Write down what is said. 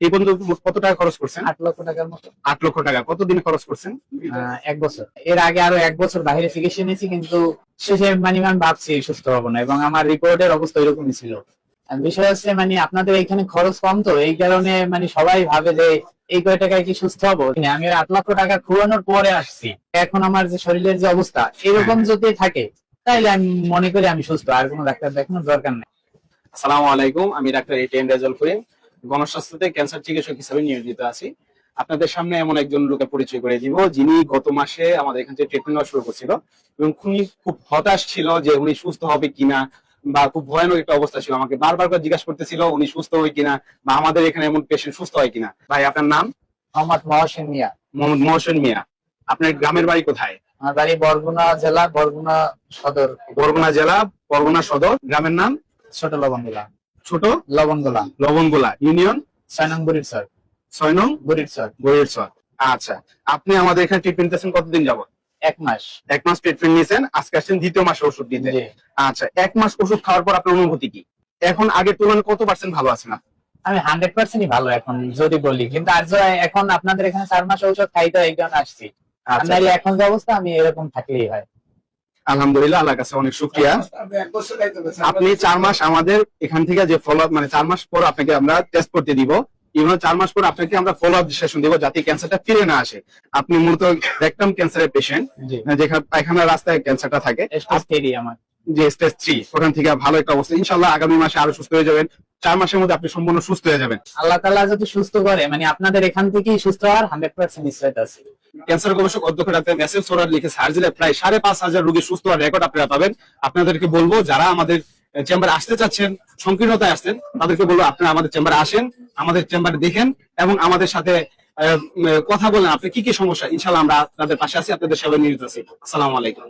এই পর্যন্ত মোট কত টাকা খরচ করছেন? 8 লক্ষ টাকার মতো। 8 লক্ষ টাকা। কতদিনে খরচ করছেন? 1 বছর। এর আগে আরো 1 বছর বাইরে চিকিৎসা নিয়েছি, কিন্তু শেষে মানে আমি ভাবছি সুস্থ হবো না, এবং আমার রিপোর্টের অবস্থা এরকমই ছিল। আর বিষয় হচ্ছে মানে আপনাদের এখানে খরচ কম, তো এই কারণে মানে সবাই ভাবে যে এই কয় টাকায় কি সুস্থ হবো। আমি 8 লক্ষ টাকা খুয়ানোর পরে আসছি, এখন আমার যে শরীরের যে অবস্থা এরকম যদি থাকে তাইলে আমি মনে করি আমি সুস্থ, আর কোনো ডাক্তার দেখানোর দরকার নেই। আসসালামু আলাইকুম, আমি doctor ATM Rezaul Karim, গণস্বাস্থ্যতে cancer চিকিৎসক হিসেবে নিয়োজিত আছি। আপনাদের সামনে এমন একজন লোকের পরিচয় করে দিব, যিনি গত মাসে আমাদের এখান থেকে ট্রিটমেন্ট নেওয়া শুরু করছিল এবং উনি খুব হতাশ ছিল যে উনি সুস্থ হবে কিনা, বা খুব ভয়ানক একটা অবস্থা ছিল। আমাকে বারবার করে জিজ্ঞাসা করতেছিল উনি সুস্থ হয় কিনা, বা আমাদের এখানে এমন পেশেন্ট সুস্থ হয় কিনা। ভাই, আপনার নাম? মোহাম্মদ মহসিন মিয়া। মোহাম্মদ মহসিন মিয়া। আপনার গ্রামের বাড়ি কোথায়? আমার বাড়ি বরগুনা জেলা, বরগুনা সদর। বরগুনা জেলা, বরগুনা সদর। গ্রামের নাম? ছোট লবণগোলা। ছোট লবণগোলা। লবণগোলা ইউনিয়ন। 6 নং বুড়িরচর। 6 নং বুড়িরচর। বইয়েরচর। আচ্ছা, আপনি আমাদের এখানে ট্রিটমেন্ট নিতেছেন কতদিন যাবত? 1 মাস। 1 মাস ট্রিটমেন্ট নিয়েছেন, আজকে আসছেন দ্বিতীয় মাসে ওষুধ নিতে। জি। আচ্ছা, 1 মাস ওষুধ খাওয়ার পর আপনার অনুভূতি কি? এখন আগের তুলনায় কত পার্সেন্ট ভালো আছেন আপনি? আমি 100%ই ভালো এখন যদি বলি, কিন্তু আর এখন আপনাদের এখানে 4 মাস ঔষধ খাইতে এই কারণে আসছি। আচ্ছা, আপনার এখন যে অবস্থা আমি এরকম থাকলেই হয়। আলহামদুলিল্লাহ, আল্লাহর কাছে অনেক শুকরিয়া। আপনি 4 মাস আমাদের এখান থেকে যে ফলো আপ, মানে 4 মাস পর আপনাকে আমরা টেস্ট করতে দিব, এবং 4 মাস পর আপনাকে আমরা ফলো আপ সেশন দিব যাতে ক্যান্সারটা ফিরে না আসে। আপনি মূলত রেকটাম ক্যান্সারের পেশেন্ট, জি। যেখানে পায়খানার রাস্তায় ক্যান্সারটা থাকে, স্টেজ 3 আমার। যে স্টেজ 3, ওখান থেকে ভালো একটা অবস্থা। ইনশাআল্লাহ আগামী মাসে আরো সুস্থ হয়ে যাবেন। 4 মাসের মধ্যে আপনি সম্পূর্ণ সুস্থ হয়ে যাবেন। আল্লাহ তাআলা যদি সুস্থ করে, মানে আপনাদের এখান থেকেই সুস্থ হওয়ার 100% নিশ্চয়তা আছে। ক্যান্সার গবেষক অধ্যক্ষ ডাক্তার মেসেজ সোরার লিখে সার্জারিতে প্রায় 5,500 রোগী সুস্থ হওয়ার রেকর্ড আপনারা পাবেন। আপনাদেরকে বলবো, যারা আমাদের চেম্বারে আসতে চাচ্ছেন, সংকীর্ণতায় আসছেন, তাদেরকে বলবো আপনারা আমাদের চেম্বারে আসেন, আমাদের চেম্বারে দেখেন এবং আমাদের সাথে কথা বলেন। আপনি কি কি সমস্যা, ইনশাআল্লাহ আমরা আপনাদের পাশে আছি, আপনাদের সেবায় নিয়োজিত আছি। আসসালামু আলাইকুম।